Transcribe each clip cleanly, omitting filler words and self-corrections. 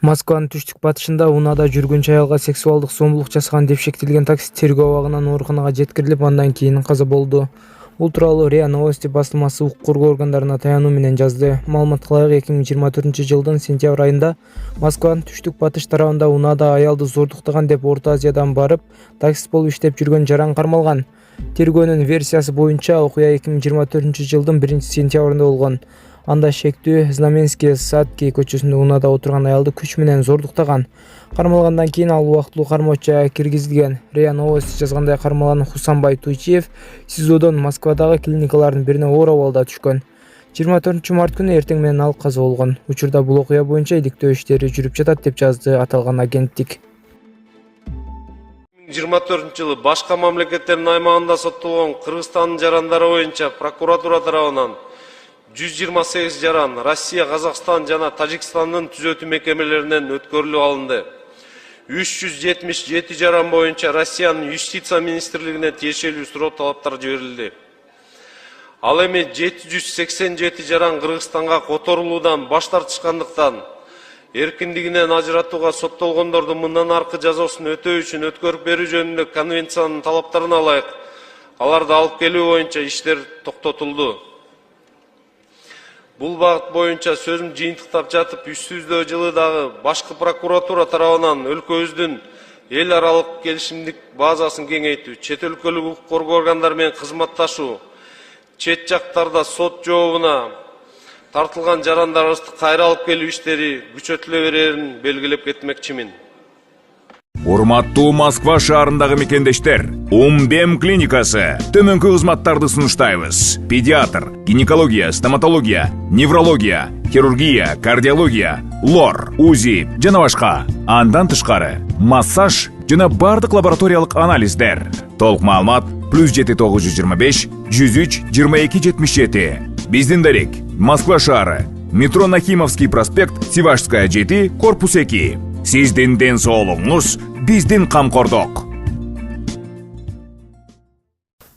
Москванын түштүк батышында унаада жүргүнчү аялга сексуалдык зомбулук жасаган деп шектелген такси тергөө абагынан ооруканага жеткирилип, андан кийин каза болду. Бул тууралуу РИА Новости басылмасы укук коргоо органдарына таянуу менен жазды. Маалыматка ылайык 2024-жылдын сентябрь айында Москванын түштүк батыш тарабында унаада аялды зордуктаган деп Орто Азиядан барып, таксист болуп иштеп жүргөн жаран кармалган. Тергөөнүн версиясы боюнча окуя 2024-жылдын 1-сентябрында болгон. Анда шектүү Знаменский Садки көчөсүндө унаада отурган аялды күч менен зордуктаган. Кармалгандан кийин ал убактылуу кармоочуга киргизилген. РИА Новости жазгандай, кармалган Хусанбай Туйчиев СИЗОдон Москвадагы клиникалардын бирине оор абалда түшкөн. 24-март күнү эртең менен ал каза болгон. Учурда бул окуя боюнча иликтөө иштери жүрүп жатат деп жазды аталган агенттик. 2024-жылы башка мамлекеттердин аймагында соттолгон Кыргызстандын жарандары боюнча прокуратура тарабынан 128 жаран Россия, Казакстан жана Тажикстандын түзөтүү мекемелеринен өткөрүлүп алынды. 377 жаран боюнча Россиянын Юстиция министрлигине тиешелүү суроо талаптары жиберилди. Ал эми 787 жаран Кыргызстанга которулуудан баш тартышкандыктан эркиндигинен ажыратууга соттолгондорду мындан аркы жазосун өтөө үчүн өткөрүп берүү жөнүндө конвенциянын талаптарына ылайык аларды алып келүү боюнча иштер токтотулду. Бул багыт боюнча сөзүм жыйынтыктап жатып, үстүбүздө жылы дагы башкы прокуратура тарабынан өлкөбүздүн эл аралык келишимдик базасын кеңейтүү, чет өлкөлүк укук коргоо органдары менен кызматташуу, чет жактарда сот жообуна тартылган жарандарыбызды кайра алып келүү иштери күчөтүлө берерин белгилеп кетмекчимин. Урматтуу Москва шаарындагы мекендештер, Умбем клиникасы төмөнкү кызматтарды сунуштайбыз. Педиатр, гинекология, стоматология, неврология, хирургия, кардиология, лор, УЗИ жана башка. Андан тышкары массаж жана бардык лабораториялык анализдер. Толук маалымат +7925 103 22 77. Биздин дарек Москва шаары, метро Нахимовский проспект, Сивашская 7, корпус 2. Сиздин ден соолугуңуз биздин камкордук.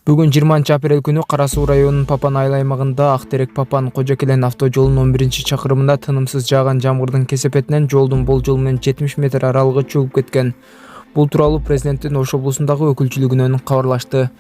Бүгүн 20-апрель күнү Кара Суу районунун Папан айыл аймагында Актерек Папан Кожокелен автожолунун 11-чакырымында тынымсыз жааган жамгырдын кесепетинен жолдун болжол менен 70 метр аралыгы чөгүп кеткен. Бул тууралуу президенттин Ош облусундагы өкүлчүлүгүнөн кабарлашты.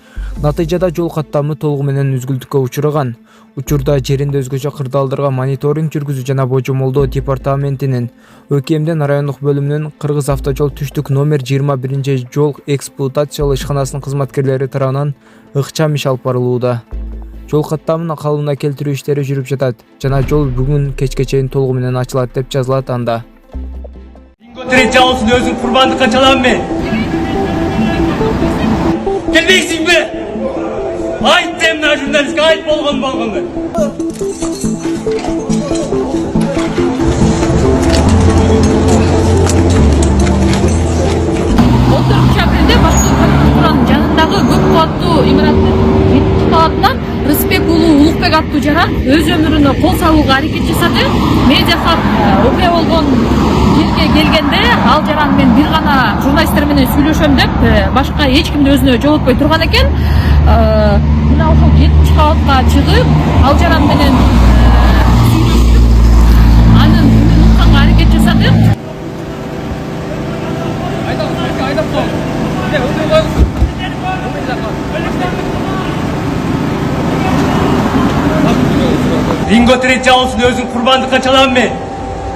Натыйжада жол каттамы толугу менен үзгүлтүккө учураган. Учурда жеринде өзгөчө кырдаалдарга мониторинг жүргүзүү жана божомолдоо департаментинин ÖKMдин райондук бөлүмүнүн Кыргыз автожол түштүк номер 21-жол эксплуатациялоо ишканасынын кызматкерлери тарабынан ыкчам иш алып барылууда. Жол каттамын калыбына келтирүү иштери жүрүп жатат жана жол бүгүн кечке чейин толугу менен ачылат деп жазылат анда. Третий алсын өзүң курбандыкка чалам мен. Келбейсиңби? Айт демна журналистке, айт болгонду. 30-апрелде башкы прокуратуранын жанындагы көп кубаттуу имараттын 7-кабатынан Рыспек уулу Улукбек аттуу жаран өз өмүрүнө кол салууга аракет жасады. Медиа хаб окуя болгон жерге келгенде ал жаран мен бир гана журналисттер менен сүйлөшөм деп башка эч кимди өзүнө жолотпой турган экен. Мына ошол 7-кабатка чыгып ал жаран менен сүйлөшүп анын үнүн укканга аракет жасады. Ринготрет жабылсын, өзүң курбандыкка чалам мен.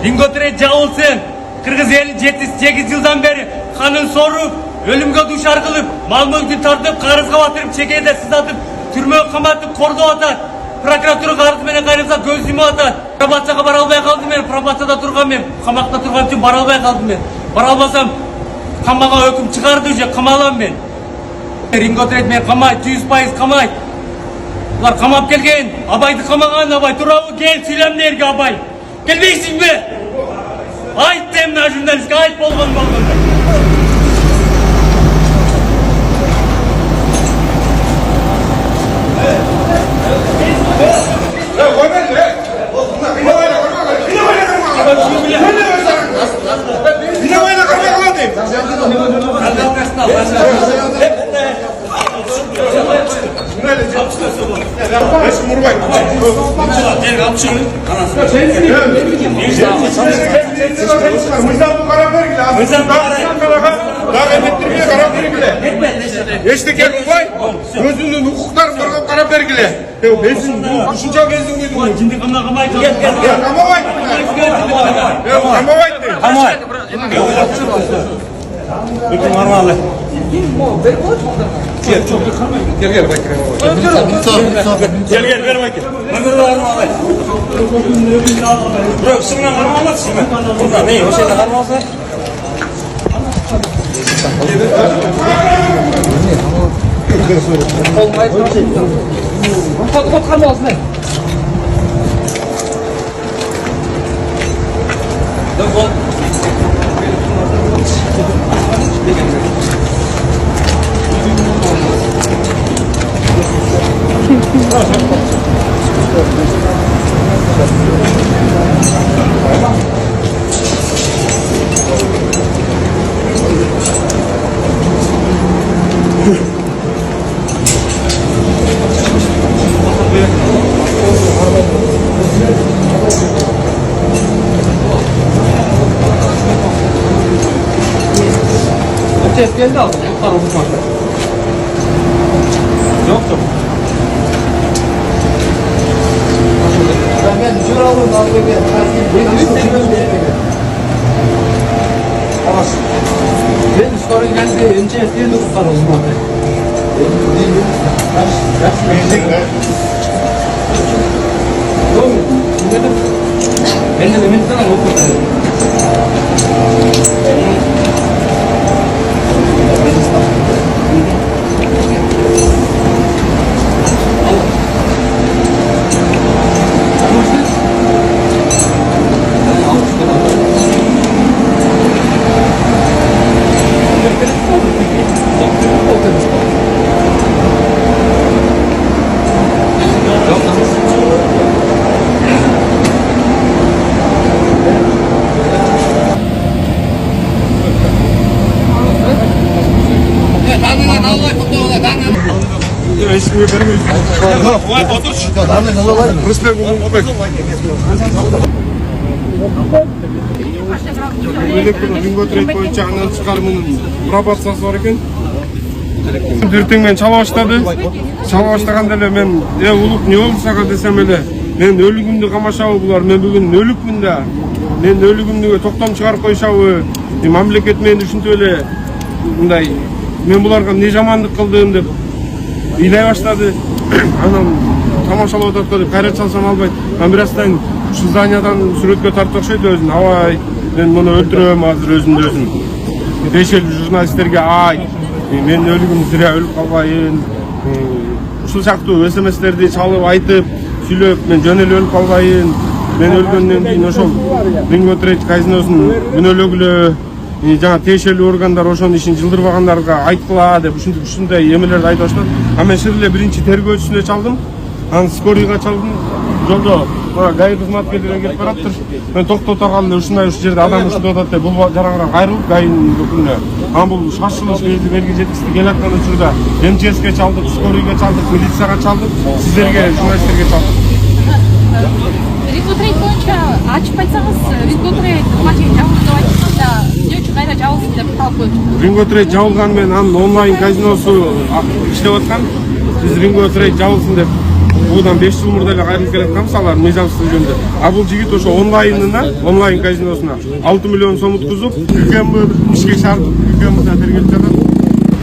Ринготрет жабылсын. Кыргыз эли 78 жылдан бери канын соруп, өлүмгө дуушар кылып, мал-мүлкүн тартып, карызга батырып, чекейде сыздатып, түрмөгө каматып, кордоп атат. Прокуратура карыз менен кайрылса көз жумуп атат. Пробацияга бара албай калдым мен, пробацияда турган мен, камакта турган үчүн бара албай калдым мен. Бара албасам камага өкүм чыгарды же камалам мен. Ринготрет мен камайт, 100% камайт. Булар камап келген, Абайды камаган, Абай турабы, кел сүйлөмдерге Абай. Келбейсиңби? Айт демна журналистке, айт болгонду. Eşteker olay, özünün hukuklarını korgap qarap bergile. Bezin, ушунча безин койдуң. Жинди камна камайт. Камабайт. Камабайт. Камайт. Bütün marmalı. Gel, bakayım. Gel ver bakayım. Mangırda marmalı. Bırak sınırına marmalı mısın? Burada ne? O şeyde marmalı. Geldi aldım. Yukarı vurmadı. Yoktu. Ben jür aldım. Ben sonra geldi. Önce ettiğinde yukarı vurmadı. Ben de Mehmet'ten okudu. Ринготрейд боюнча андан чыгарымын пробациясы бар экен. Эртең мен чала баштады. Чала баштаганда эле мен улук эмне болду сага десем эле мен өлүгүмдү камашабы булар, мен бүгүн өлүкмүн да. Мен өлүгүмдү токтом чыгарып коюшабы, мамлекет мени ушинтип эле мындай мен буларга эмне жамандык кылдым деп ыйлай баштады. Анан тамашалап атат деп кайра чалсам албайт. Мен бир астан ушу зданиядан сүрөткө тартып окшойт өзүн. Абай, мен муну өлтүрөм азыр өзүмдү өзүм. Бешел журналисттерге ай, мен өлүгүм зыря өлүп калбайын. Ушул сыяктуу СМСтерди чалып айтып, сүйлөп, мен жөн эле өлүп калбайын. Мен өлгөндөн кийин ошол Ринготрейд казиносун күнөөлөгүлө жаңа тиешелүү органдар ошонун ишин жылдырбагандарга айткыла деп ушундай эмелерди айтып баштады. А мен шыр эле биринчи тергөөчүсүнө чалдым. Анан скорыйга чалдым. Жолдо ГАИ кызматкерлери келип бараптыр. Мен токтото калды, ушундай ушу жерде адам ушундай атат деп бул жараңыран кайрылып ГАИнин өкүлүнө. Анан бул шашылыш белги жеткиси келаткан учурда МЧСке чалдык, скорыйга чалдык, милицияга чалдык, сиздерге, журналисттерге чалдык. Ринготрейд боюнча ачып айтсаңыз, Ринготрейд кызматчы жабылды деп айтканда, эмне үчүн кайра жабылсын деп талап коюп. Ринготрейд жабылган менен анын онлайн казиносу иштеп аткан. Биз Ринготрейд жабылсын деп будан 5 жыл мурда эле кайрылып келатканбыз алар мыйзамсыздык жөнүндө. А бул жигит ошо онлайн казиносуна 6 миллион сом уткузуп, УКМ ишке чыгартып, УКМда тергелип жатат.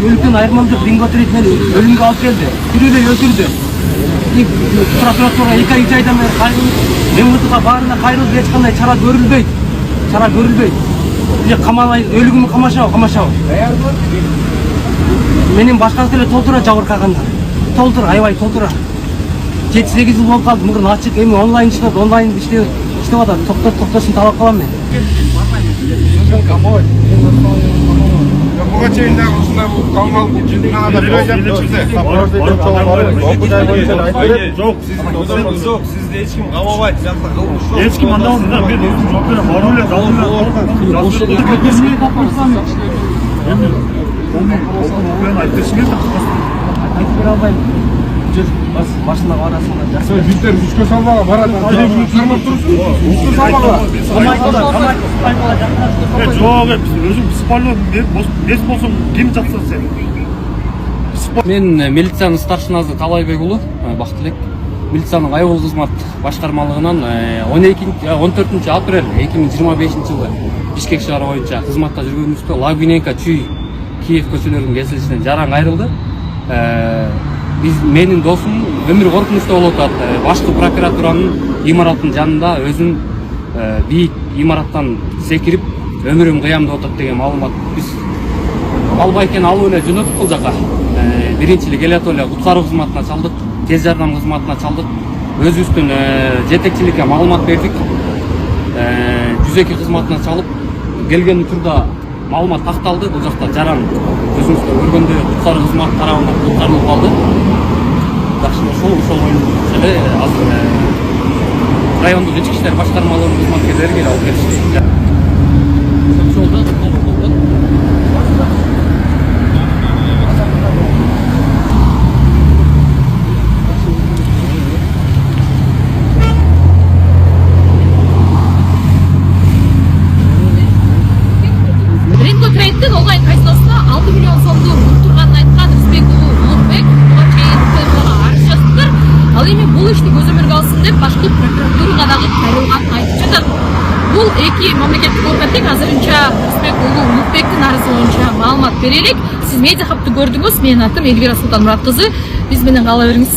Өлүктөн айырмамдык Ринготрейд мени өлүмгө алып келди. Бирөө өлтүрдү. Прокуратура 2 айдан бери кайрылып, МВДга баарына кайрылып эч кандай чара көрүлбөйт. Эле камалай, өлүгүмдү камашабы. Менин башкасы эле толтура жабыркагандар. Толтура, аябай толтура. 7-8 жыл болуп калды, мурун ачык, эми онлайн иштеп атат. Токтосун талап калам мен. Буга чейин дагы ушундай калмалып жыйынтыгада бирөө жок, сизди эч ким камабайт, жакта кылмыш жок. Эч ким андан мен өзүм жооп берем. Баруу эле Айтып бере албайм. жүр машинаға барасың жақсы. Биттер үшкө салмаға барады. Қармап тұрсың. Үшкө салмаға. Жоқ, өзім спальон бес болсам кем жатса сен. Мен милицияның старшинасы Талайбек ұлы, Бақтылек. Милицияның айыл қызмат башқармалығынан 14 апрель 2025 жылы Бишкек шаһары бойынша қызматта жүргенімізде Лагуненко, Чүй, Киев көшелерінің кесілісінен жараң айрылды. Менің досым өмір қорқынышта болып жатты. Башқы прокуратураның имараттың жанында өзін биік имараттан секіріп, өмірім қиямда отырды деген маалымат. Біз Албайкен алып эле жөнөттүк бул жака. Биринчилик элет эле куткаруу кызматына чалдык, тез жардам кызматына чалдык. Өзүбүздүн жетекчиликке маалымат бердик. 102 кызматына чалып, келген учурда маалымат такталды. Бул жакта жаран өзүбүздө көргөндөй куткаруу кызмат тарабынан куткарылып калды. Жакшы ошол боюнча эле азыр райондук ички иштер башкармаларынын кызматкерлери келип алып келишти. Онлайн казиносуна 6 миллион сомдук турганын айткан Рысбек уулу Улукбек буга чейин ТМга арыз жазыптыр. Ал эми бул ишти көз өмүргө алсын деп башкы прокуратурага дагы кайрылганын айтып жатат. Бул эки мамлекеттик орган тең азырынча Рысбек уулу Улукбектин арызы боюнча маалымат берелик. Сиз медиа хабты көрдүңүз. Менин атым Эльвира Султанмурат кызы. Биз менен кала бериңиз.